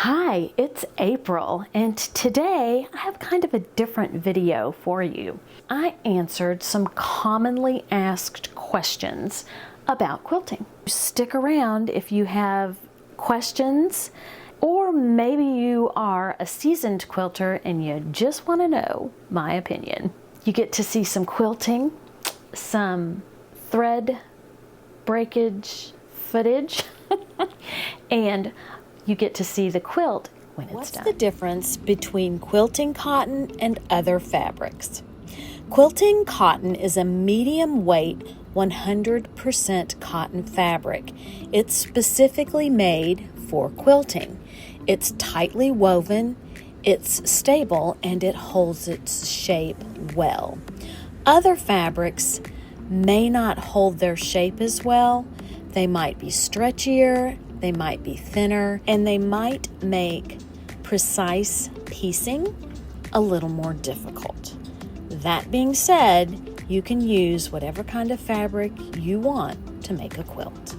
Hi, it's April, and today I have kind of a different video for you. I answered some commonly asked questions about quilting. Stick around if you have questions, or maybe you are a seasoned quilter and you just want to know my opinion. You get to see some quilting, some thread breakage footage, and you get to see the quilt when it's done. What's the difference between quilting cotton and other fabrics? Quilting cotton is a medium weight 100% cotton fabric. It's specifically made for quilting. It's tightly woven, it's stable, and it holds its shape well. Other fabrics may not hold their shape as well. They might be stretchier, they might be thinner, and they might make precise piecing a little more difficult. That being said, you can use whatever kind of fabric you want to make a quilt.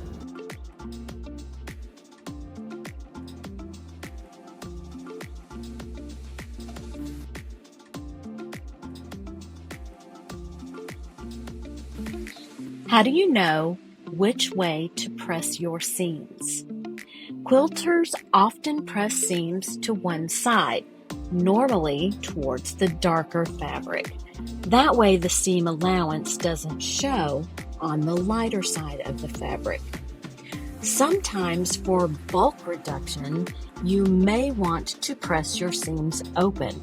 How do you know which way to press your seams? Quilters often press seams to one side, normally towards the darker fabric. That way the seam allowance doesn't show on the lighter side of the fabric. Sometimes for bulk reduction, you may want to press your seams open,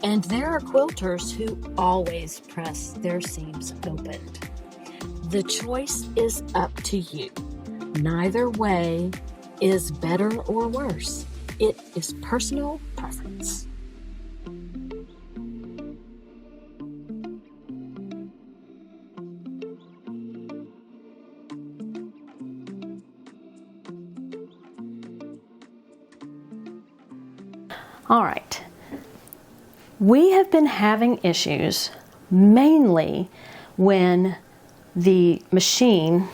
and there are quilters who always press their seams opened. The choice is up to you. Neither way is better or worse. It is personal preference. All right. We have been having issues mainly when the machine,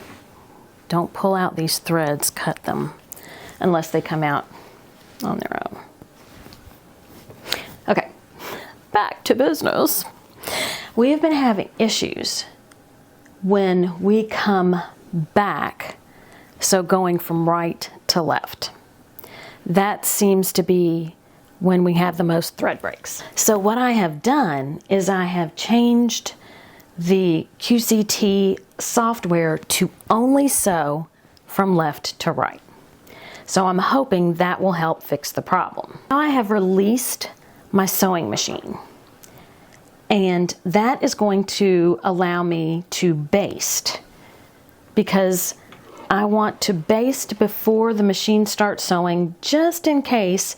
don't pull out these threads, cut them, unless they come out on their own. Okay, back to business. We have been having issues when we come back, so going from right to left. That seems to be when we have the most thread breaks. So what I have done is I have changed the QCT software to only sew from left to right. So I'm hoping that will help fix the problem. Now I have released my sewing machine, and that is going to allow me to baste, because I want to baste before the machine starts sewing, just in case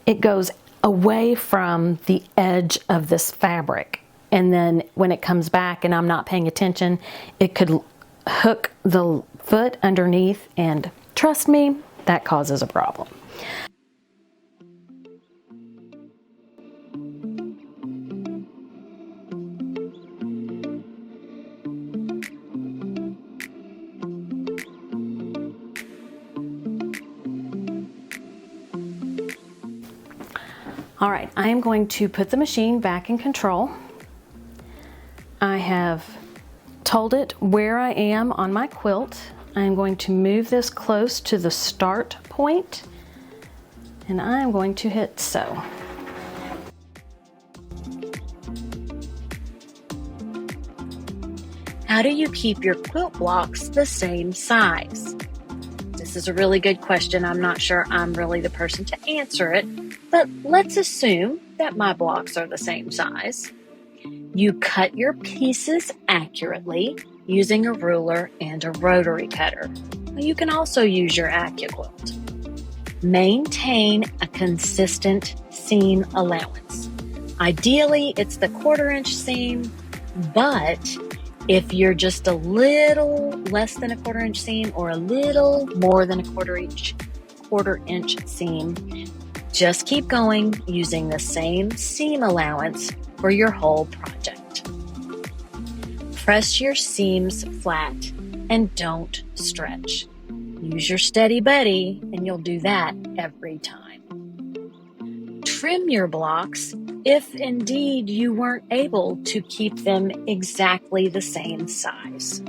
it goes away from the edge of this fabric. And then when it comes back and I'm not paying attention, it could hook the foot underneath, and trust me, that causes a problem. All right, I am going to put the machine back in control. I have told it where I am on my quilt. I'm going to move this close to the start point, and I'm going to hit sew. How do you keep your quilt blocks the same size? This is a really good question. I'm not sure I'm really the person to answer it, but let's assume that my blocks are the same size. You cut your pieces accurately using a ruler and a rotary cutter. You can also use your AccuQuilt. Maintain a consistent seam allowance. Ideally, it's the 1/4 inch seam, but if you're just a little less than a 1/4 inch seam or a little more than a 1/4 inch seam, just keep going using the same seam allowance for your whole project. Press your seams flat and don't stretch. Use your Steady Buddy, and you'll do that every time. Trim your blocks if indeed you weren't able to keep them exactly the same size.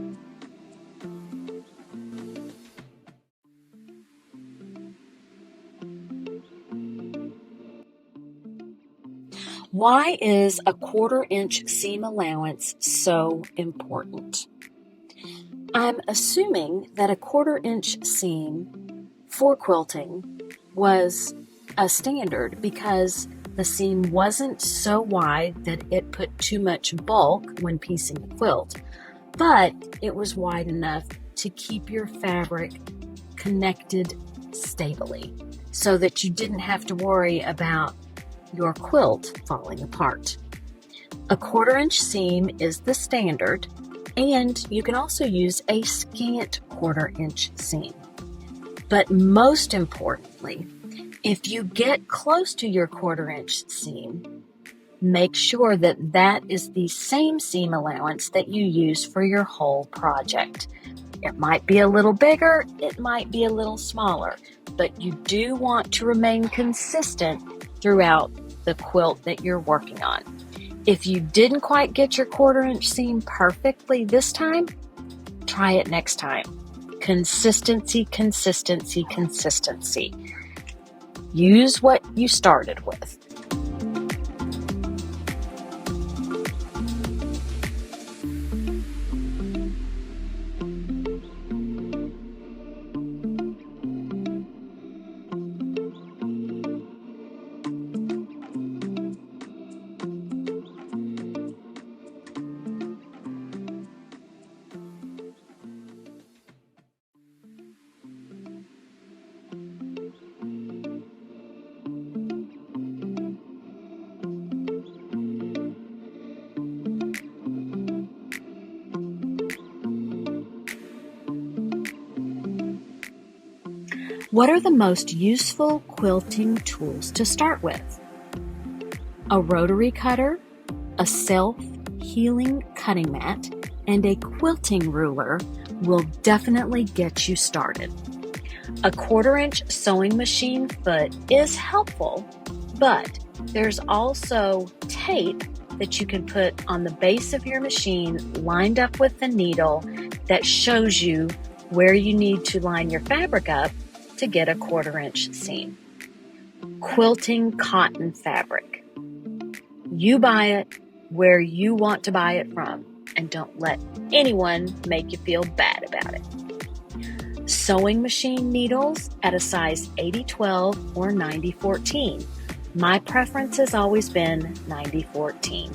Why is a 1/4 inch seam allowance so important? I'm assuming that a 1/4 inch seam for quilting was a standard because the seam wasn't so wide that it put too much bulk when piecing the quilt, but it was wide enough to keep your fabric connected stably so that you didn't have to worry about your quilt falling apart. A 1/4 inch seam is the standard, and you can also use a scant 1/4 inch seam. But most importantly, if you get close to your 1/4 inch seam, make sure that that is the same seam allowance that you use for your whole project. It might be a little bigger, it might be a little smaller, but you do want to remain consistent throughout the quilt that you're working on. If you didn't quite get your 1/4 inch seam perfectly this time, try it next time. Consistency, consistency, consistency. Use what you started with. What are the most useful quilting tools to start with? A rotary cutter, a self-healing cutting mat, and a quilting ruler will definitely get you started. A 1/4 inch sewing machine foot is helpful, but there's also tape that you can put on the base of your machine lined up with the needle that shows you where you need to line your fabric up to get a 1/4 inch seam. Quilting cotton fabric. You buy it where you want to buy it from, and don't let anyone make you feel bad about it. Sewing machine needles at a size 80/12 or 90/14. My preference has always been 90/14.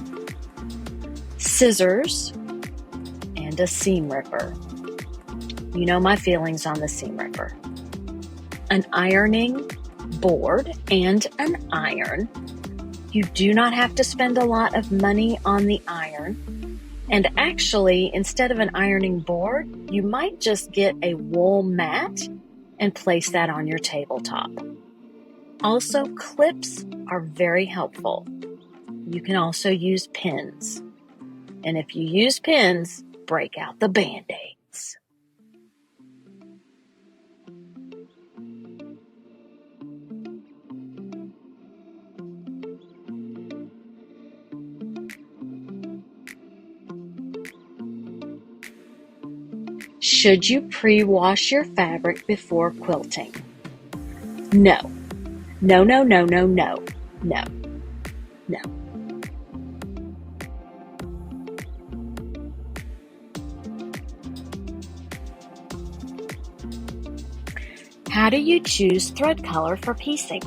Scissors and a seam ripper. You know my feelings on the seam ripper. An ironing board and an iron. You do not have to spend a lot of money on the iron. And actually, instead of an ironing board, you might just get a wool mat and place that on your tabletop. Also, clips are very helpful. You can also use pins. And if you use pins, break out the Band-Aids. Should you pre-wash your fabric before quilting? No. No, no, no, no, no, no, no. How do you choose thread color for piecing?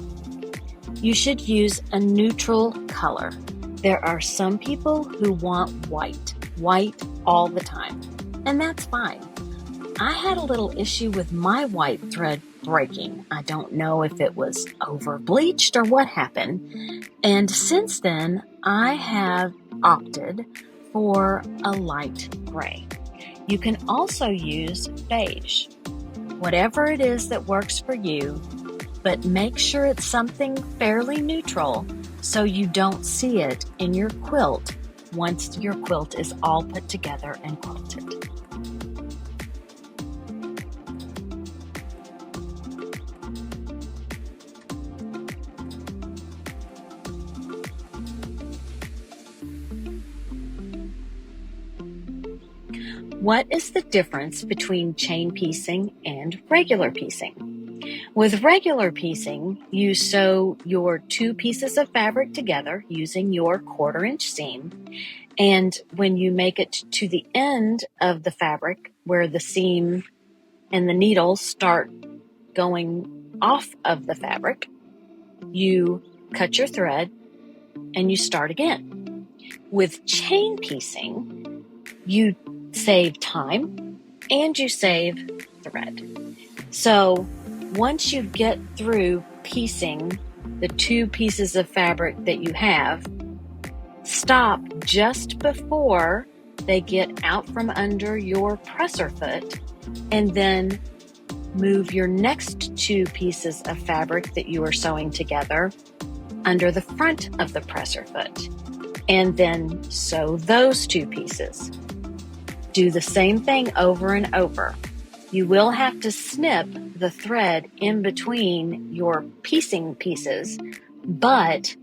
You should use a neutral color. There are some people who want white all the time, and that's fine. I had a little issue with my white thread breaking. I don't know if it was over bleached or what happened. And since then, I have opted for a light gray. You can also use beige. Whatever it is that works for you, but make sure it's something fairly neutral so you don't see it in your quilt once your quilt is all put together and quilted. What is the difference between chain piecing and regular piecing? With regular piecing, you sew your 2 pieces of fabric together using your 1/4 inch seam. And when you make it to the end of the fabric where the seam and the needles start going off of the fabric, you cut your thread and you start again. With chain piecing, you save time and you save thread. So once you get through piecing the 2 pieces of fabric that you have, stop just before they get out from under your presser foot, and then move your next 2 pieces of fabric that you are sewing together under the front of the presser foot, and then sew those 2 pieces. Do the same thing over and over. You will have to snip the thread in between your piecing pieces, but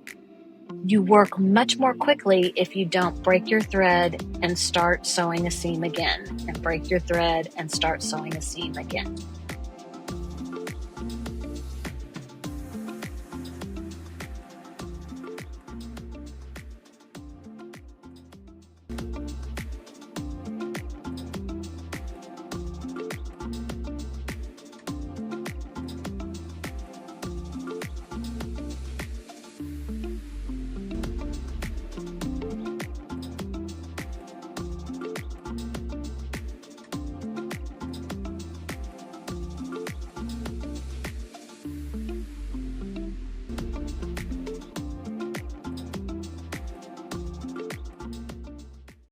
you work much more quickly if you don't break your thread and start sewing a seam again, and break your thread and start sewing a seam again.